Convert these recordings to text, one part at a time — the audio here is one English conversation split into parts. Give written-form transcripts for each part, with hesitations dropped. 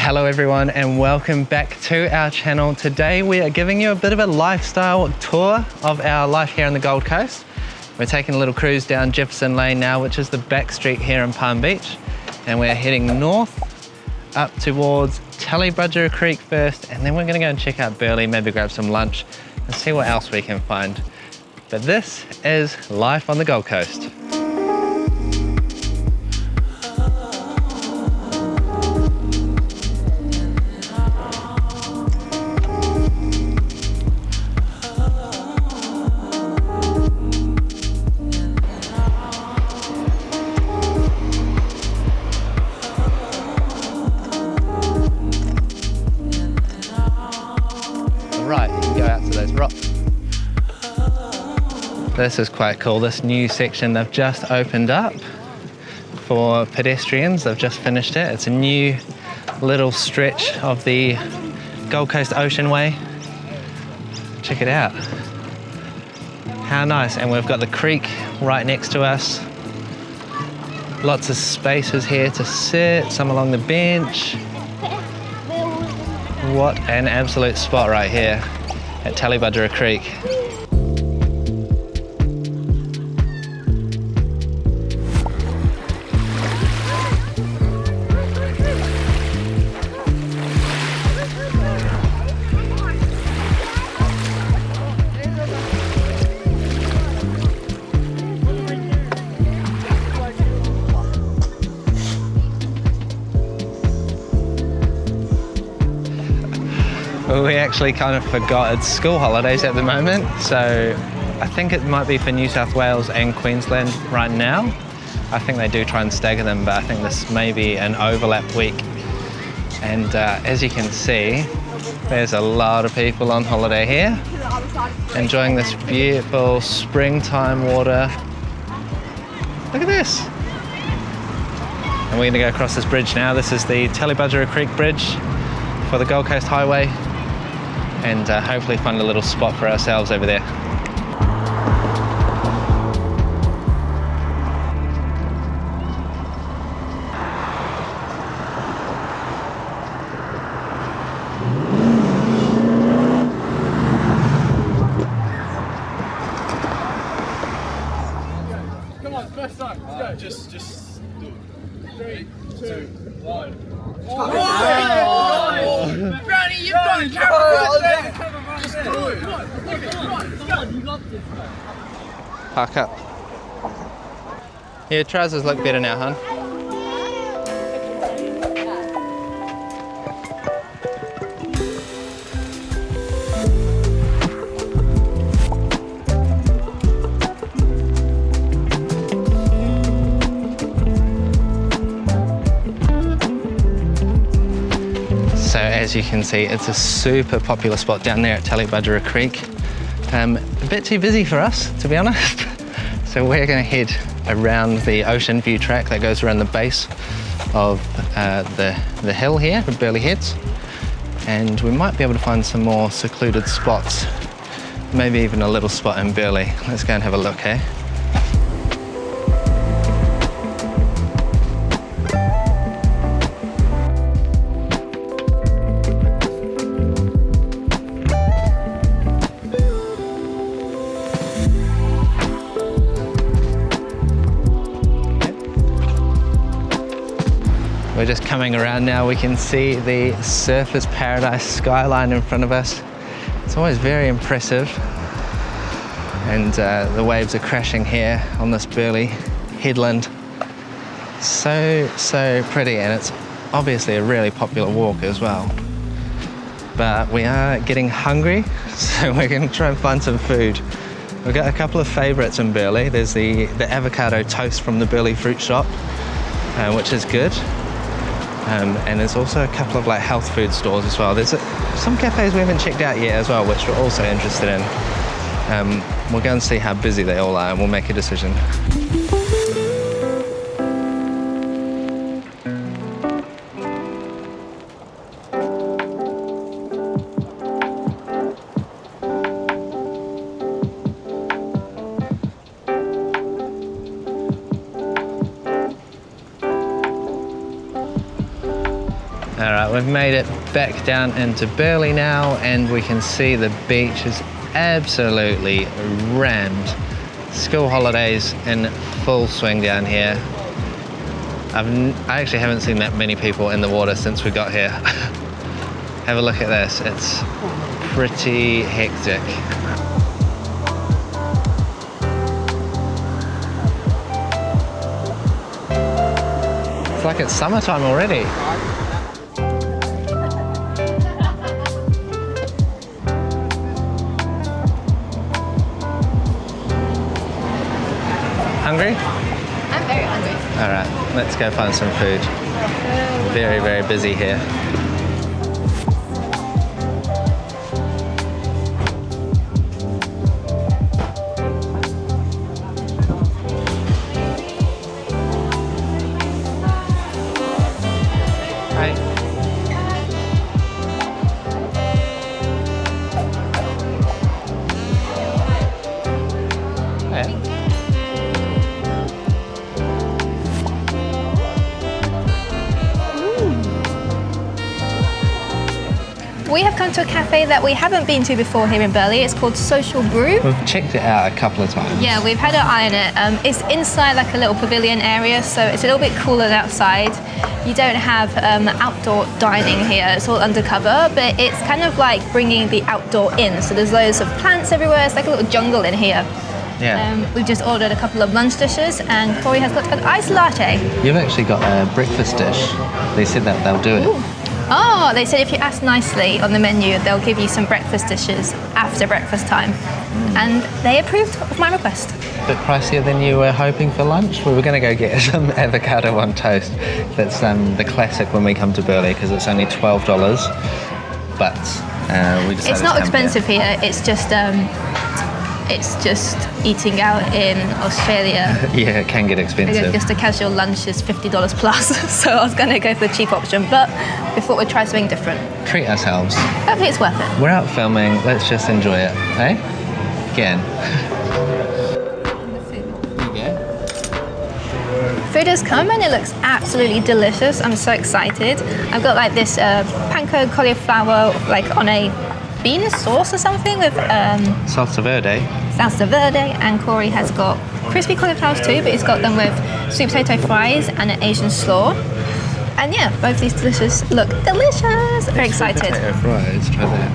Hello everyone and welcome back to our channel. Today we are giving you a bit of a lifestyle tour of our life here on the Gold Coast. We're taking a little cruise down Jefferson Lane now, which is the back street here in Palm Beach, and we're heading north up towards Tallybudgera Creek first, and then we're going to go and check out Burleigh, maybe grab some lunch and see what else we can find. But this is life on the Gold Coast. Right, you can go out to those rocks. This is quite cool, this new section they've just opened up for pedestrians. They've just finished it. It's a new little stretch of the Gold Coast Ocean Way. Check it out. How nice, and we've got the creek right next to us. Lots of spaces here to sit, some along the bench. What an absolute spot right here at Tallybudgera Creek. We actually kind of forgot it's school holidays at the moment, so I think it might be for New South Wales and Queensland right now. I think they do try and stagger them, but I think this may be an overlap week. And as you can see, there's a lot of people on holiday here, enjoying this beautiful springtime water. Look at this. And we're going to go across this bridge now. This is the Tallybudgera Creek Bridge for the Gold Coast Highway, and hopefully find a little spot for ourselves over there. Come on, first time, let's go. Just do it. 3, 2, 1. Oh! Brownie, you've got a camera! Just do it! Come on, you got this. Park up. Your trousers look better now, hon. So as you can see, it's a super popular spot down there at Tallybudgera Creek. A bit too busy for us, to be honest. So we're going to head around the ocean view track that goes around the base of the hill here at Burleigh Heads. And we might be able to find some more secluded spots, maybe even a little spot in Burleigh. Let's go and have a look here. We're just coming around now. We can see the Surfers Paradise skyline in front of us. It's always very impressive. And the waves are crashing here on this Burleigh headland. So pretty, and it's obviously a really popular walk as well. But we are getting hungry, so we're going to try and find some food. We've got a couple of favourites in Burleigh. There's the avocado toast from the Burleigh fruit shop, which is good. And there's also a couple of like health food stores as well. There's some cafes we haven't checked out yet as well, which we're also interested in. We'll go and see how busy they all are and we'll make a decision. Alright, we've made it back down into Burleigh now, and we can see the beach is absolutely rammed. School holidays in full swing down here. I actually haven't seen that many people in the water since we got here. Have a look at this, it's pretty hectic. It's like it's summertime already. Hungry? I'm very hungry. All right, let's go find some food. Very, very busy here. We have come to a cafe that we haven't been to before here in Burleigh. It's called Social Brew. We've checked it out a couple of times. Yeah, we've had our eye on it. It's inside like a little pavilion area, so it's a little bit cooler than outside. You don't have outdoor dining here. It's all undercover, but it's kind of like bringing the outdoor in. So there's loads of plants everywhere. It's like a little jungle in here. Yeah. We've just ordered a couple of lunch dishes, and Corey has got an iced latte. You've actually got a breakfast dish. They said that they'll do it. Ooh. Oh, they said if you ask nicely on the menu, they'll give you some breakfast dishes after breakfast time. And they approved of my request. A bit pricier than you were hoping for lunch. We were going to go get some avocado on toast. That's the classic when we come to Burleigh, because it's only $12. But we decided It's not to come expensive here. It's just eating out in Australia. Yeah, it can get expensive. Just a casual lunch is $50 plus. So I was going to go for the cheap option, but we thought we'd try something different. Treat ourselves. Hopefully it's worth it. We're out filming. Let's just enjoy it, eh? Again. Food has come and it looks absolutely delicious. I'm so excited. I've got like this panko cauliflower like on a bean sauce or something with Salsa verde. salsa verde, and Corey has got crispy cauliflowers too, but he's got them with sweet potato fries and an Asian slaw. And yeah, both these dishes look delicious. Very excited. Sweet potato fries, try that.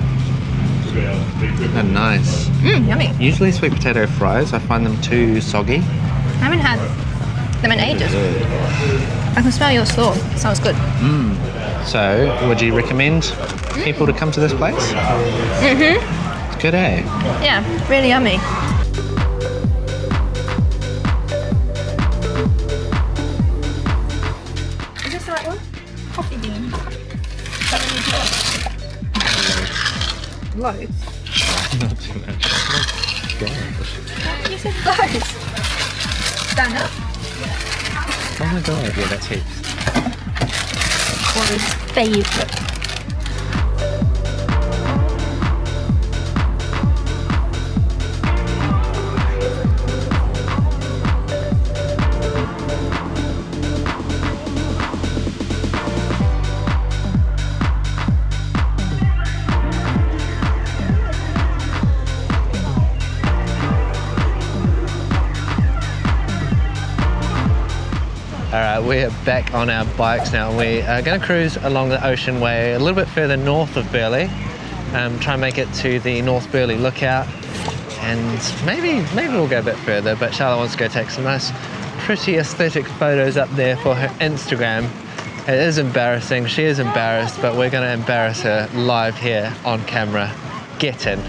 Oh, nice. Yummy. Usually sweet potato fries, I find them too soggy. I haven't had them in ages. I can smell your slaw. Sounds good. So, would you recommend people to come to this place? It's good, eh? Yeah, really yummy. Is this the right one? Coffee bean. Loads. Not too much. You said loads. Stand up. Oh my god, yeah, that's heaps. Corey's favourite. Alright, we're back on our bikes now. We are going to cruise along the Ocean Way a little bit further north of Burleigh. Try and make it to the North Burleigh Lookout, and maybe we'll go a bit further, but Charlotte wants to go take some nice, pretty aesthetic photos up there for her Instagram. It is embarrassing, she is embarrassed, but we're going to embarrass her live here on camera. Get in.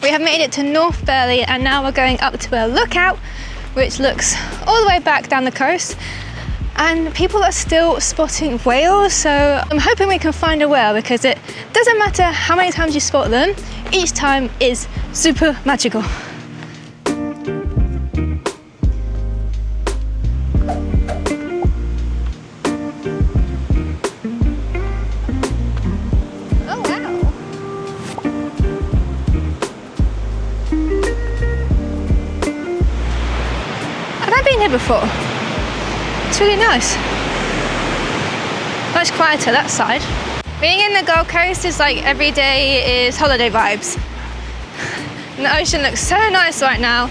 We have made it to North Burleigh and now we're going up to a lookout which looks all the way back down the coast. And people are still spotting whales, so I'm hoping we can find a whale because it doesn't matter how many times you spot them, each time is super magical. Before. It's really nice. Much quieter that side. Being in the Gold Coast is like every day is holiday vibes. And the ocean looks so nice right now.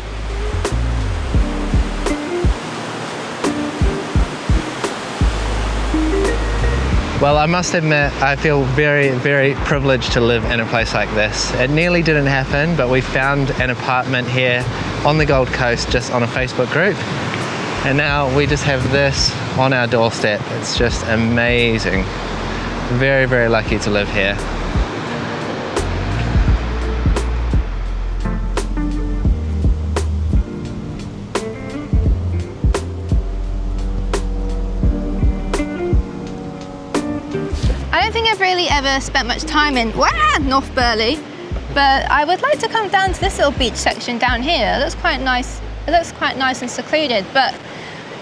Well, I must admit, I feel very, very privileged to live in a place like this. It nearly didn't happen, but we found an apartment here on the Gold Coast just on a Facebook group. And now we just have this on our doorstep. It's just amazing. Very, very lucky to live here. I don't think I've really ever spent much time in North Burleigh, but I would like to come down to this little beach section down here. It looks quite nice. It looks quite nice and secluded, but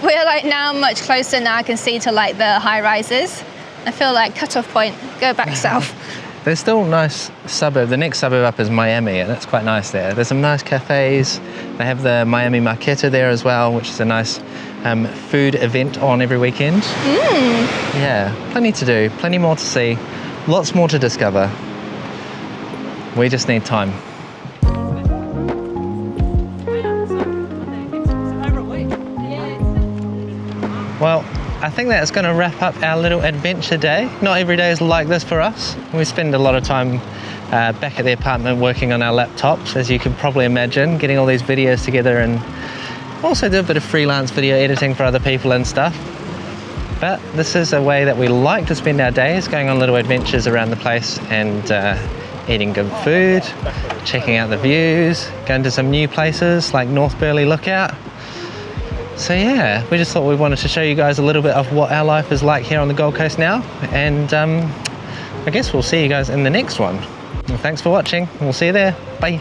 we're like now much closer now I can see to like the high rises. I feel like cut-off point, go back south. There's still a nice suburb. The next suburb up is Miami, and it's quite nice there. There's some nice cafes. They have the Miami Marqueta there as well, which is a nice food event on every weekend. Yeah, plenty to do, plenty more to see, lots more to discover. We just need time. Well, I think that's going to wrap up our little adventure day. Not every day is like this for us. We spend a lot of time back at the apartment working on our laptops, as you can probably imagine, getting all these videos together, and also do a bit of freelance video editing for other people and stuff. But this is a way that we like to spend our days, going on little adventures around the place and eating good food, checking out the views, going to some new places like North Burleigh Lookout. So yeah, we just thought we wanted to show you guys a little bit of what our life is like here on the Gold Coast now, and I guess we'll see you guys in the next one. Well, thanks for watching, we'll see you there, bye.